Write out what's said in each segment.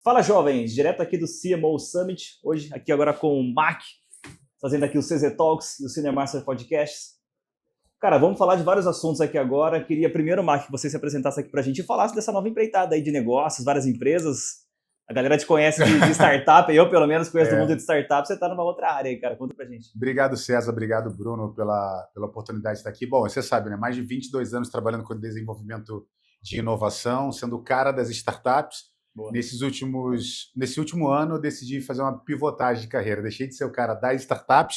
Fala, jovens! Direto aqui do CMO Summit, hoje aqui agora com o Mac, fazendo aqui o CZ Talks e o Cinemaster Podcasts. Cara, vamos falar de vários assuntos aqui agora. Queria primeiro, Mac, que você se apresentasse aqui pra gente e falasse dessa nova empreitada aí de negócios, várias empresas. A galera te conhece de startup, eu pelo menos conheço do mundo de startup, você tá numa outra área aí, cara. Conta pra gente. Obrigado, César. Obrigado, Bruno, pela oportunidade de estar aqui. Bom, você sabe, né? Mais de 22 anos trabalhando com desenvolvimento de inovação, sendo o cara das startups. Boa. Nesse último ano, eu decidi fazer uma pivotagem de carreira. Deixei de ser o cara das startups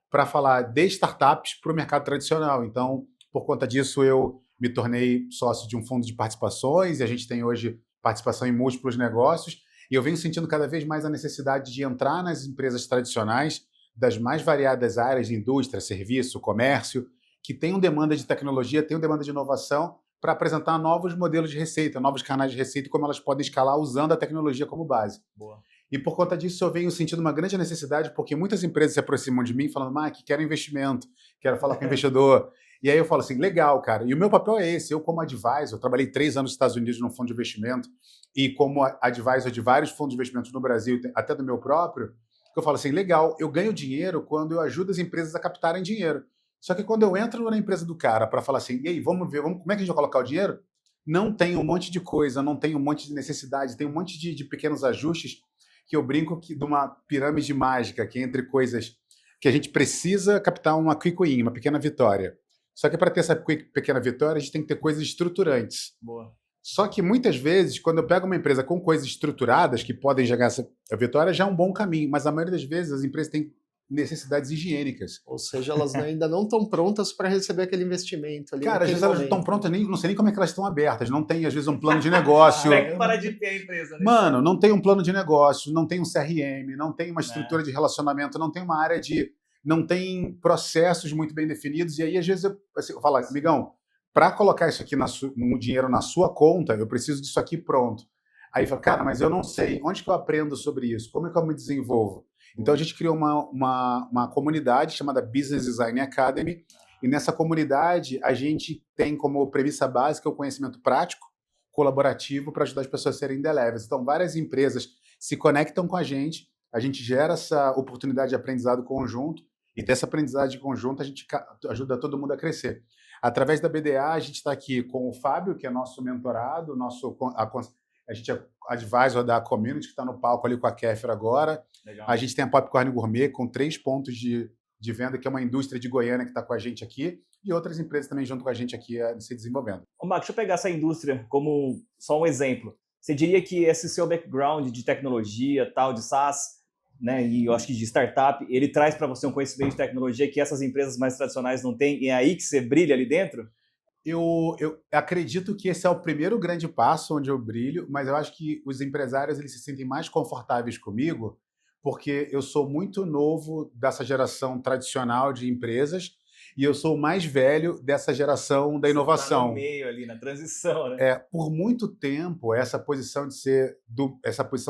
para falar de startups para o mercado tradicional. Então, por conta disso, eu me tornei sócio de um fundo de participações e a gente tem hoje participação em múltiplos negócios. E eu venho sentindo cada vez mais a necessidade de entrar nas empresas tradicionais das mais variadas áreas de indústria, serviço, comércio, que tenham demanda de tecnologia, tenham demanda de inovação, para apresentar novos modelos de receita, novos canais de receita e como elas podem escalar usando a tecnologia como base. Boa. E por conta disso eu venho sentindo uma grande necessidade, porque muitas empresas se aproximam de mim falando, Mac, quero investimento, quero falar com o investidor. E aí eu falo assim, legal, cara. E o meu papel é esse, eu como advisor, eu trabalhei 3 anos nos Estados Unidos num fundo de investimento e como advisor de vários fundos de investimentos no Brasil, até do meu próprio, eu falo assim, legal, eu ganho dinheiro quando eu ajudo as empresas a captarem dinheiro. Só que quando eu entro na empresa do cara para falar assim, e aí, vamos ver, como é que a gente vai colocar o dinheiro? Não tem um monte de coisa, não tem um monte de necessidade, tem um monte de pequenos ajustes que eu brinco que de uma pirâmide mágica, que entre coisas que a gente precisa captar uma quick win, uma pequena vitória. Só que para ter essa pequena vitória, a gente tem que ter coisas estruturantes. Boa. Só que muitas vezes, quando eu pego uma empresa com coisas estruturadas que podem gerar essa vitória, já é um bom caminho. Mas a maioria das vezes as empresas têm necessidades higiênicas. Ou seja, elas ainda não estão prontas para receber aquele investimento ali. Cara, às vezes elas não estão prontas, não sei nem como é que elas estão abertas. Não tem, às vezes, um plano de Como negócio. é que para de ter a empresa, né? Mano, não tem um plano de negócio, não tem um CRM, não tem uma estrutura de relacionamento, não tem uma área de... Não tem processos muito bem definidos. E aí, às vezes, eu falo, amigão, para colocar isso aqui no dinheiro na sua conta, eu preciso disso aqui pronto. Aí fala, cara, mas eu não sei. Onde que eu aprendo sobre isso? Como é que eu me desenvolvo? Então, a gente criou uma comunidade chamada Business Design Academy, e nessa comunidade a gente tem como premissa básica o conhecimento prático, colaborativo, para ajudar as pessoas a serem indeléveis. Então, várias empresas se conectam com a gente gera essa oportunidade de aprendizado conjunto, e dessa aprendizagem conjunta a gente ajuda todo mundo a crescer. Através da BDA, a gente está aqui com o Fábio, que é nosso mentorado, a gente é advisor da community, que está no palco ali com a Kéfera agora. Legal. A gente tem a Popcorn Gourmet, com 3 pontos de venda, que é uma indústria de Goiânia que está com a gente aqui, e outras empresas também junto com a gente aqui se desenvolvendo. Ô, Mac, deixa eu pegar essa indústria como só um exemplo. Você diria que esse seu background de tecnologia, tal, de SaaS, né, e eu acho que de startup, ele traz para você um conhecimento de tecnologia que essas empresas mais tradicionais não têm, e é aí que você brilha ali dentro? Eu acredito que esse é o primeiro grande passo onde eu brilho, mas eu acho que os empresários eles se sentem mais confortáveis comigo porque eu sou muito novo dessa geração tradicional de empresas e eu sou o mais velho dessa geração da inovação. Você tá no meio ali, na transição, né? Por muito tempo, essa posição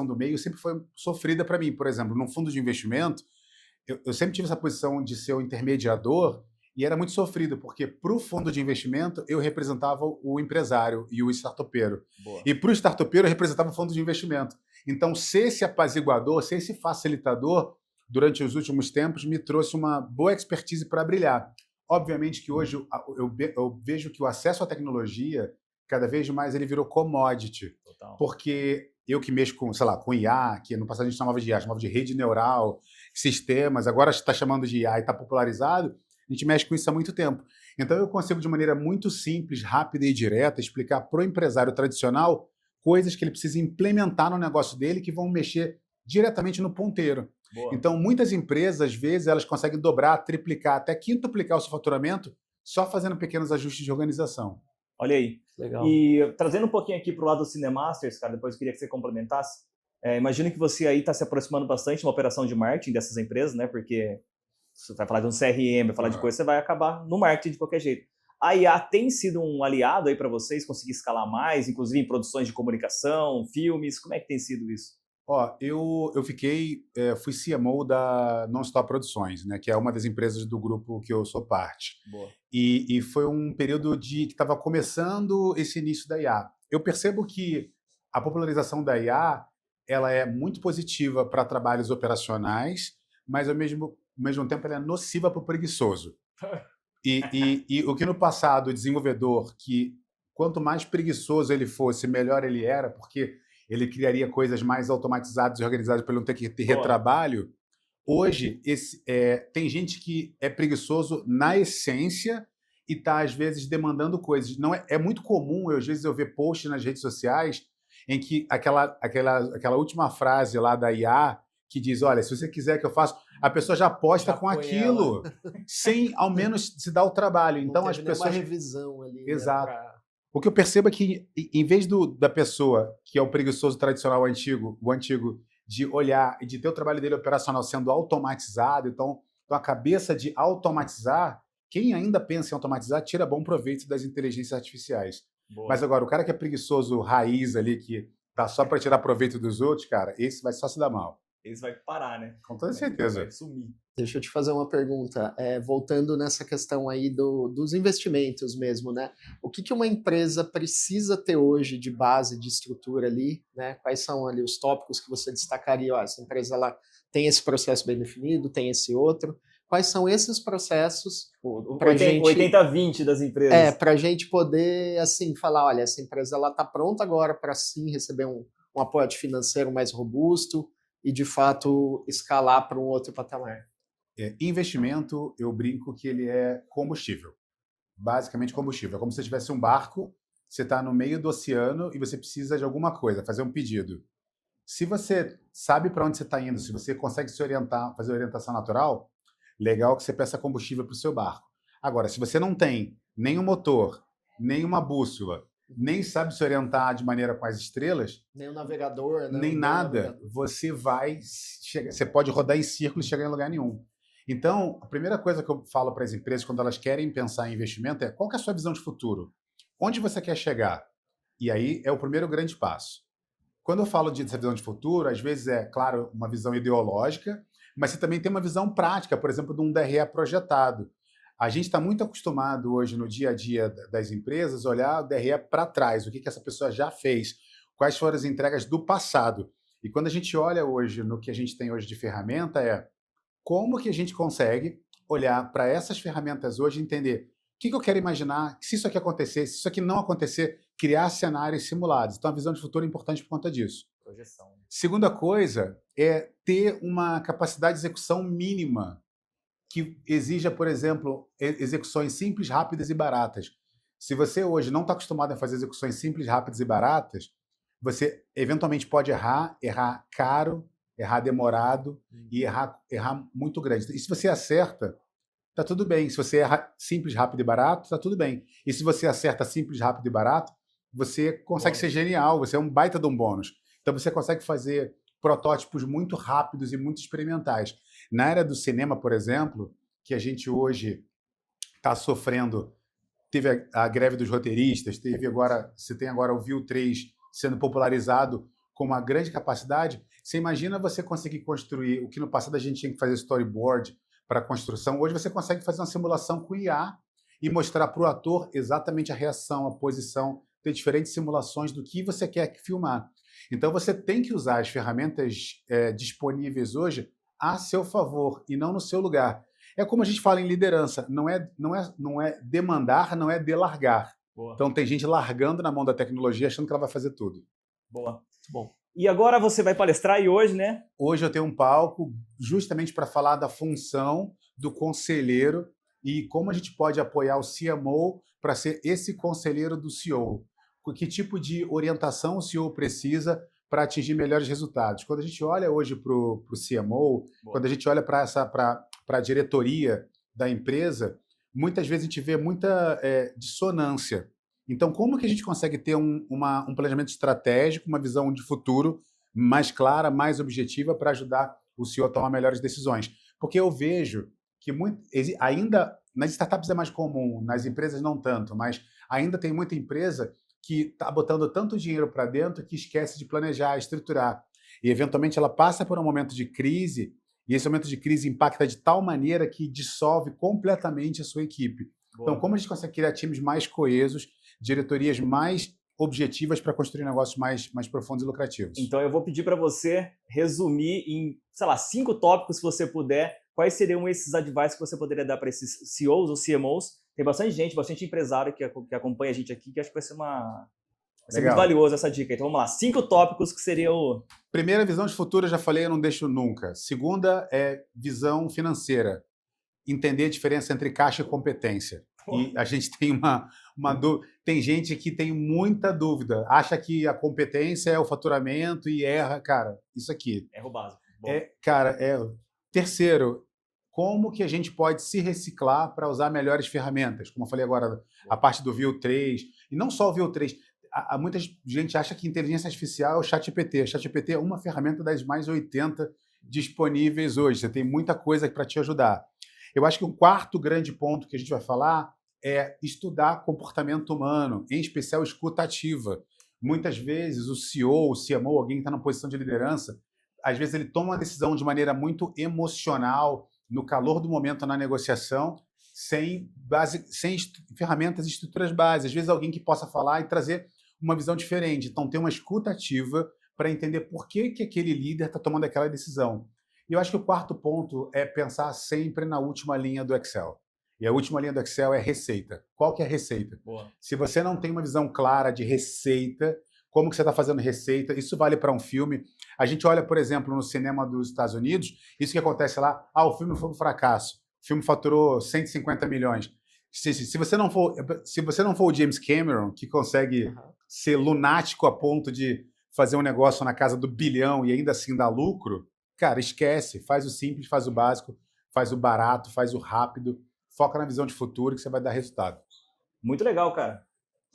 do meio sempre foi sofrida para mim. Por exemplo, num fundo de investimento, eu sempre tive essa posição de ser o intermediador e era muito sofrido, porque para o fundo de investimento eu representava o empresário e o startupeiro. Boa. E para o startupeiro eu representava o fundo de investimento. Então, ser esse apaziguador, ser esse facilitador, durante os últimos tempos, me trouxe uma boa expertise para brilhar. Obviamente que hoje eu vejo que o acesso à tecnologia, cada vez mais, ele virou commodity. Total. Porque eu que mexo com, sei lá, com IA, que no passado a gente chamava de IA, chamava de rede neural, sistemas, agora está chamando de IA e está popularizado, a gente mexe com isso há muito tempo. Então eu consigo, de maneira muito simples, rápida e direta, explicar para o empresário tradicional coisas que ele precisa implementar no negócio dele que vão mexer diretamente no ponteiro. Boa. Então, muitas empresas, às vezes, elas conseguem dobrar, triplicar, até quintuplicar o seu faturamento só fazendo pequenos ajustes de organização. Olha aí. Legal. E trazendo um pouquinho aqui para o lado do Cinemasters, cara, depois eu queria que você complementasse. Imagino que você aí está se aproximando bastante de uma operação de marketing dessas empresas, né? Porque você vai falar de um CRM, vai falar de coisa, você vai acabar no marketing de qualquer jeito. A IA tem sido um aliado aí para vocês conseguir escalar mais, inclusive em produções de comunicação, filmes? Como é que tem sido isso? Eu fui CMO da Nonstop Produções, né, que é uma das empresas do grupo que eu sou parte. Boa. E foi um período que estava começando esse início da IA. Eu percebo que a popularização da IA ela é muito positiva para trabalhos operacionais, mas ao mesmo tempo ela é nociva para o preguiçoso. E o que no passado o desenvolvedor, que quanto mais preguiçoso ele fosse, melhor ele era, porque ele criaria coisas mais automatizadas e organizadas para ele não ter que ter retrabalho. Hoje, tem gente que é preguiçoso na essência e está, às vezes, demandando coisas. Não é muito comum, às vezes, eu ver posts nas redes sociais em que aquela última frase lá da IA que diz, olha, se você quiser que eu faça, a pessoa já aposta com aquilo, sem ao menos se dar o trabalho. Então, as pessoas... uma revisão ali. Exato. O que eu percebo é que, em vez da pessoa, que é o preguiçoso tradicional o antigo, de olhar e de ter o trabalho dele operacional sendo automatizado, então a cabeça de automatizar, quem ainda pensa em automatizar, tira bom proveito das inteligências artificiais. Boa. Mas agora, o cara que é preguiçoso raiz ali, que tá só para tirar proveito dos outros, cara, esse vai só se dar mal. Esse vai parar, né? Com toda certeza. Vai sumir. Deixa eu te fazer uma pergunta, voltando nessa questão aí dos investimentos mesmo, né? O que uma empresa precisa ter hoje de base, de estrutura ali, né? Quais são ali os tópicos que você destacaria? Essa empresa ela tem esse processo bem definido, tem esse outro. Quais são esses processos? 80-20 das empresas. Para a gente poder, assim, falar, olha, essa empresa está pronta agora para, sim, receber um aporte financeiro mais robusto e, de fato, escalar para um outro patamar. Investimento, eu brinco que ele é combustível. Basicamente combustível. É como se você tivesse um barco, você está no meio do oceano e você precisa de alguma coisa, fazer um pedido. Se você sabe para onde você está indo, se você consegue se orientar, fazer orientação natural, legal que você peça combustível para o seu barco. Agora, se você não tem nenhum motor, nenhuma bússola, nem sabe se orientar de maneira com as estrelas, nem o navegador, nem nada, você pode rodar em círculo e chegar em lugar nenhum. Então, a primeira coisa que eu falo para as empresas quando elas querem pensar em investimento é: qual que é a sua visão de futuro? Onde você quer chegar? E aí é o primeiro grande passo. Quando eu falo dessa visão de futuro, às vezes é, claro, uma visão ideológica, mas você também tem uma visão prática, por exemplo, de um DRE projetado. A gente está muito acostumado hoje, no dia a dia das empresas, olhar o DRE para trás, o que essa pessoa já fez, quais foram as entregas do passado. E quando a gente olha hoje no que a gente tem hoje de ferramenta, como que a gente consegue olhar para essas ferramentas hoje e entender o que eu quero imaginar, se isso aqui acontecer, se isso aqui não acontecer, criar cenários simulados. Então, a visão de futuro é importante por conta disso. Projeção. Segunda coisa é ter uma capacidade de execução mínima que exija, por exemplo, execuções simples, rápidas e baratas. Se você hoje não está acostumado a fazer execuções simples, rápidas e baratas, você eventualmente pode errar caro, errar demorado e errar muito grande. E se você acerta, tá tudo bem. Se você erra simples, rápido e barato, tá tudo bem. E se você acerta simples, rápido e barato, você consegue ser genial, você é um baita de um bônus. Então você consegue fazer protótipos muito rápidos e muito experimentais. Na área do cinema, por exemplo, que a gente hoje está sofrendo, teve a greve dos roteiristas, você tem agora o View 3 sendo popularizado com uma grande capacidade. Você imagina você conseguir construir o que no passado a gente tinha que fazer storyboard para construção. Hoje você consegue fazer uma simulação com IA e mostrar para o ator exatamente a reação, a posição, ter diferentes simulações do que você quer filmar. Então você tem que usar as ferramentas disponíveis hoje a seu favor e não no seu lugar. É como a gente fala em liderança, não é demandar, não é delargar. Boa. Então tem gente largando na mão da tecnologia achando que ela vai fazer tudo. Boa, muito bom. E agora você vai palestrar hoje, né? Hoje eu tenho um palco justamente para falar da função do conselheiro e como a gente pode apoiar o CMO para ser esse conselheiro do CEO. Que tipo de orientação o CEO precisa para atingir melhores resultados. Quando a gente olha hoje para o CMO, quando a gente olha para a diretoria da empresa, muitas vezes a gente vê muita dissonância. Então, como que a gente consegue ter um planejamento estratégico, uma visão de futuro mais clara, mais objetiva para ajudar o CEO a tomar melhores decisões? Porque eu vejo que ainda nas startups é mais comum, nas empresas não tanto, mas ainda tem muita empresa que está botando tanto dinheiro para dentro que esquece de planejar, estruturar. E, eventualmente, ela passa por um momento de crise e esse momento de crise impacta de tal maneira que dissolve completamente a sua equipe. Boa. Então, como a gente consegue criar times mais coesos, diretorias mais objetivas para construir negócios mais profundos e lucrativos. Então eu vou pedir para você resumir em, sei lá, 5 tópicos, se você puder, quais seriam esses advice que você poderia dar para esses CEOs ou CMOs. Tem bastante gente, bastante empresário que acompanha a gente aqui, que acho que vai ser muito valioso essa dica. Então vamos lá, 5 tópicos que seria o... Primeira, visão de futuro, eu já falei, eu não deixo nunca. Segunda é visão financeira. Entender a diferença entre caixa e competência. E a gente tem uma dúvida. Tem gente que tem muita dúvida. Acha que a competência é o faturamento e erra. Cara, isso aqui. Erro básico. Terceiro, como que a gente pode se reciclar para usar melhores ferramentas? Como eu falei agora, a parte do View 3. E não só o View 3. Muita gente acha que inteligência artificial é o ChatGPT. O ChatGPT é uma ferramenta das mais 80 disponíveis hoje. Você tem muita coisa para te ajudar. Eu acho que um quarto grande ponto que a gente vai falar é estudar comportamento humano, em especial escuta ativa. Muitas vezes o CEO, o CMO, alguém que está na posição de liderança, às vezes ele toma uma decisão de maneira muito emocional, no calor do momento na negociação, sem ferramentas e estruturas básicas. Às vezes alguém que possa falar e trazer uma visão diferente. Então, ter uma escuta ativa para entender por que aquele líder está tomando aquela decisão. E eu acho que o quarto ponto é pensar sempre na última linha do Excel. E a última linha do Excel é receita. Qual que é a receita? Boa. Se você não tem uma visão clara de receita, como que você está fazendo receita, isso vale para um filme. A gente olha, por exemplo, no cinema dos Estados Unidos, isso que acontece lá, o filme foi um fracasso. O filme faturou 150 milhões. Se você não for o James Cameron, que consegue ser lunático a ponto de fazer um negócio na casa do bilhão e ainda assim dar lucro, cara, esquece. Faz o simples, faz o básico, faz o barato, faz o rápido. Foca na visão de futuro que você vai dar resultado. Muito legal, cara.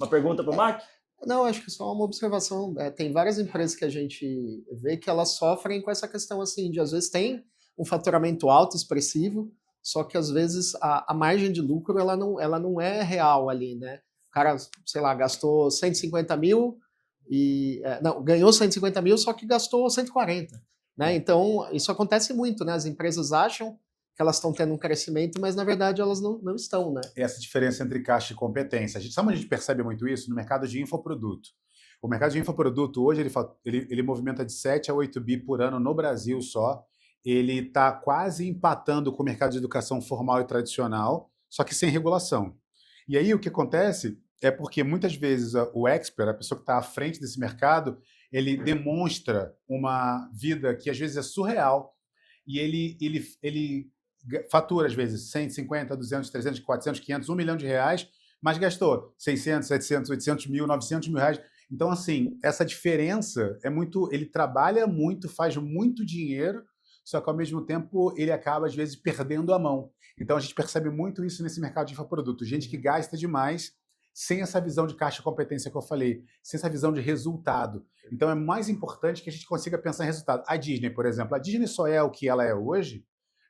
Uma pergunta para o Mark? Não, acho que só uma observação. Tem várias empresas que a gente vê que elas sofrem com essa questão assim, de às vezes tem um faturamento alto, expressivo, só que às vezes a margem de lucro ela não é real ali, né? O cara, sei lá, gastou 150 mil ganhou 150 mil, só que gastou 140, né? Então, isso acontece muito, né? As empresas acham que elas estão tendo um crescimento, mas na verdade elas não estão, né? Essa diferença entre caixa e competência. Sabe onde a gente percebe muito isso? No mercado de infoproduto. O mercado de infoproduto hoje ele movimenta de 7 a 8 bi por ano no Brasil só. Ele está quase empatando com o mercado de educação formal e tradicional, só que sem regulação. E aí o que acontece é porque muitas vezes o expert, a pessoa que está à frente desse mercado, ele demonstra uma vida que às vezes é surreal e ele fatura às vezes 150, 200, 300, 400, 500, 1 milhão de reais, mas gastou 600, 700, 800 mil, 900 mil reais. Então, assim, essa diferença é muito... Ele trabalha muito, faz muito dinheiro, só que ao mesmo tempo ele acaba, às vezes, perdendo a mão. Então a gente percebe muito isso nesse mercado de infoproduto. Gente que gasta demais sem essa visão de caixa e competência que eu falei, sem essa visão de resultado. Então é mais importante que a gente consiga pensar em resultado. A Disney, por exemplo, a Disney só é o que ela é hoje,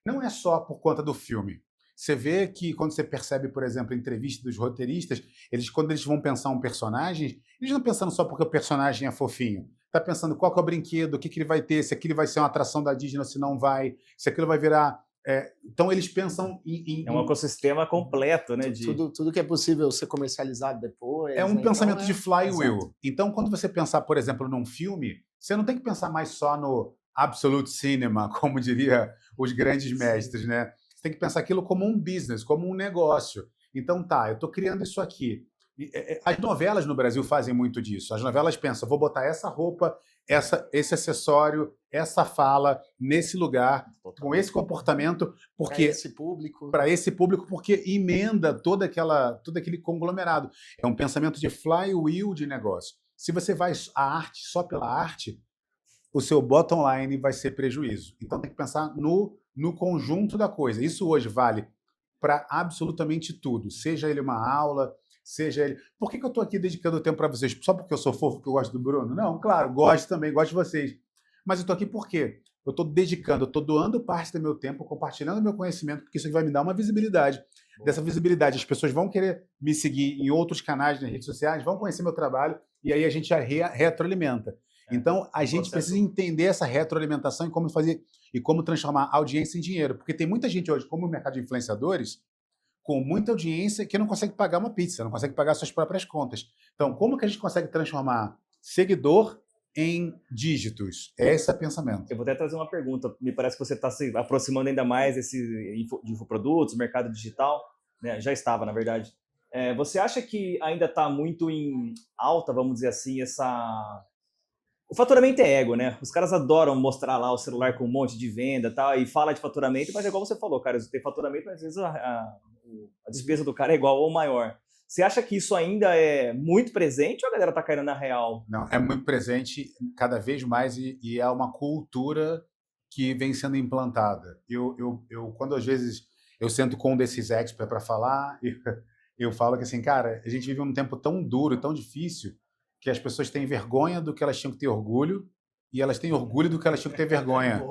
não é só por conta do filme. Você vê que quando você percebe, por exemplo, a entrevista dos roteiristas, quando eles vão pensar um personagem, eles não pensando só porque o personagem é fofinho. Está pensando qual que é o brinquedo, o que ele vai ter, se aquilo vai ser uma atração da Disney ou se não vai, se aquilo vai virar... então eles pensam É um ecossistema completo, né? Tudo que é possível ser comercializado depois. É um pensamento então, de flywheel. Exato. Então, quando você pensar, por exemplo, num filme, você não tem que pensar mais só no absolute cinema, como diria os grandes mestres, né? Você tem que pensar aquilo como um business, como um negócio. Então, eu estou criando isso aqui. As novelas no Brasil fazem muito disso. As novelas pensam, vou botar essa roupa, esse acessório, essa fala nesse lugar, com esse comportamento, porque para esse público, porque emenda todo aquele conglomerado. É um pensamento de flywheel de negócio. Se você vai à arte só pela arte, o seu bottom line vai ser prejuízo. Então tem que pensar no conjunto da coisa. Isso hoje vale para absolutamente tudo, seja ele uma aula, seja ele... Por que eu estou aqui dedicando tempo para vocês? Só porque eu sou fofo, que eu gosto do Bruno? Não, claro, gosto também, gosto de vocês. Mas eu estou aqui por quê? Eu estou dedicando, eu estou doando parte do meu tempo, compartilhando meu conhecimento, porque isso vai me dar uma visibilidade. Dessa visibilidade, as pessoas vão querer me seguir em outros canais nas redes sociais, vão conhecer meu trabalho, e aí a gente já retroalimenta. Então, a gente precisa entender essa retroalimentação e como fazer e como transformar a audiência em dinheiro. Porque tem muita gente hoje, como o mercado de influenciadores, com muita audiência que não consegue pagar uma pizza, não consegue pagar suas próprias contas. Então, como que a gente consegue transformar seguidor em dígitos? Esse é o pensamento. Eu vou até trazer uma pergunta. Me parece que você está se aproximando ainda mais de infoprodutos, mercado digital, né? Já estava, na verdade. Você acha que ainda está muito em alta, vamos dizer assim, O faturamento é ego, né? Os caras adoram mostrar lá o celular com um monte de venda e tal, e fala de faturamento, mas é igual você falou, cara, tem faturamento, mas às vezes a despesa do cara é igual ou maior. Você acha que isso ainda é muito presente ou a galera tá caindo na real? Não, é muito presente cada vez mais e é uma cultura que vem sendo implantada. Quando às vezes eu sento com um desses experts para falar, eu falo que assim, cara, a gente vive um tempo tão duro, tão difícil, que as pessoas têm vergonha do que elas tinham que ter orgulho e elas têm orgulho do que elas tinham que ter vergonha.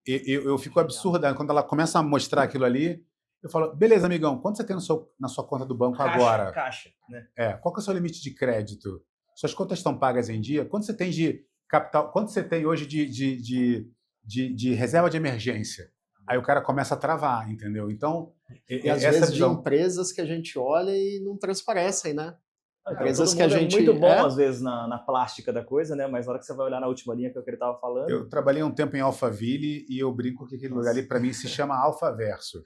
Eu fico absurda quando ela começa a mostrar aquilo ali. Eu falo, beleza, amigão, quanto você tem na sua conta do banco agora? Caixa, né? Qual que é o seu limite de crédito? Suas contas estão pagas em dia? Quanto você tem de capital? Quanto você tem hoje de reserva de emergência? Aí o cara começa a travar, entendeu? Então, e às vezes de empresas que a gente olha e não transparecem, né? Empresas que a gente... É muito bom, às vezes, na plástica da coisa, né? Mas na hora que você vai olhar na última linha que é o que ele estava falando... Eu trabalhei um tempo em Alphaville e eu brinco que aquele lugar ali, para mim, se chama Alfaverso.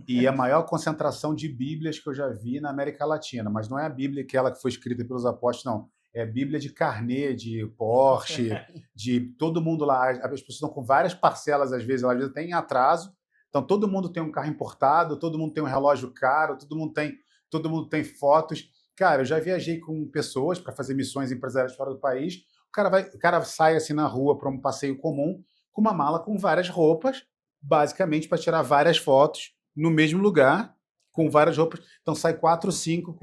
E é a maior concentração de bíblias que eu já vi na América Latina. Mas não é a Bíblia aquela que foi escrita pelos apóstolos, não. É a Bíblia de carnê, de Porsche, de todo mundo lá. As pessoas estão com várias parcelas, às vezes tem em atraso. Então, todo mundo tem um carro importado, todo mundo tem um relógio caro, todo mundo tem fotos. Cara, eu já viajei com pessoas para fazer missões empresariais fora do país. O cara sai assim na rua para um passeio comum com uma mala com várias roupas, basicamente para tirar várias fotos no mesmo lugar, com várias roupas. Então sai 4, 5,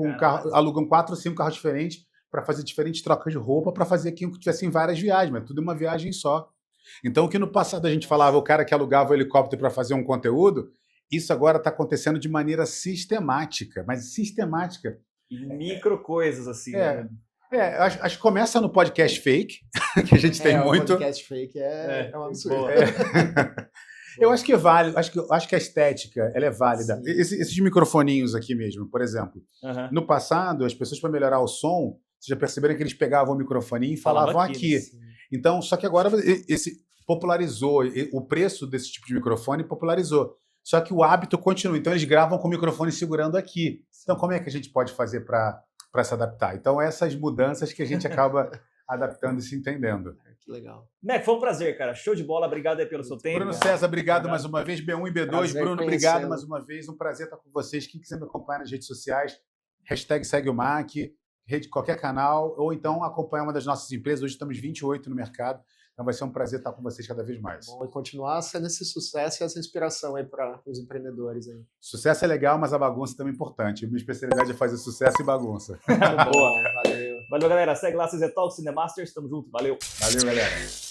alugam 4 ou 5 carros diferentes para fazer diferentes trocas de roupa, para fazer aquilo que tivessem várias viagens, mas tudo uma viagem só. Então, o que no passado a gente falava, o cara que alugava o helicóptero para fazer um conteúdo, isso agora está acontecendo de maneira sistemática, mas sistemática. Micro coisas, assim. Né? Acho que começa no podcast fake, que a gente tem muito. O podcast fake é um absurdo. Eu acho que é válido, acho que a estética ela é válida. Esses microfoninhos aqui mesmo, por exemplo. No passado, as pessoas, para melhorar o som, vocês já perceberam que eles pegavam o microfoninho e falavam aqui. Então, só que agora popularizou, o preço desse tipo de microfone popularizou. Só que o hábito continua. Então, eles gravam com o microfone segurando aqui. Então, como é que a gente pode fazer para se adaptar? Então, essas mudanças que a gente acaba adaptando e se entendendo. Que legal. Mac, foi um prazer, cara. Show de bola. Obrigado aí pelo seu tempo. Bruno César, obrigado mais uma vez. B1 e B2. Prazer Bruno, obrigado mais uma vez. Um prazer estar com vocês. Quem quiser me acompanhar nas redes sociais, #segue o Mac, qualquer canal, ou então acompanhar uma das nossas empresas. Hoje estamos 28 no mercado. Então vai ser um prazer estar com vocês cada vez mais. Bom, e continuar sendo esse sucesso e essa inspiração aí para os empreendedores aí. Sucesso é legal, mas a bagunça também é importante. Minha especialidade é fazer sucesso e bagunça. Boa. Valeu. Valeu, galera. Segue lá, CZ Talks, Cinemasters. Tamo junto. Valeu. Valeu, galera.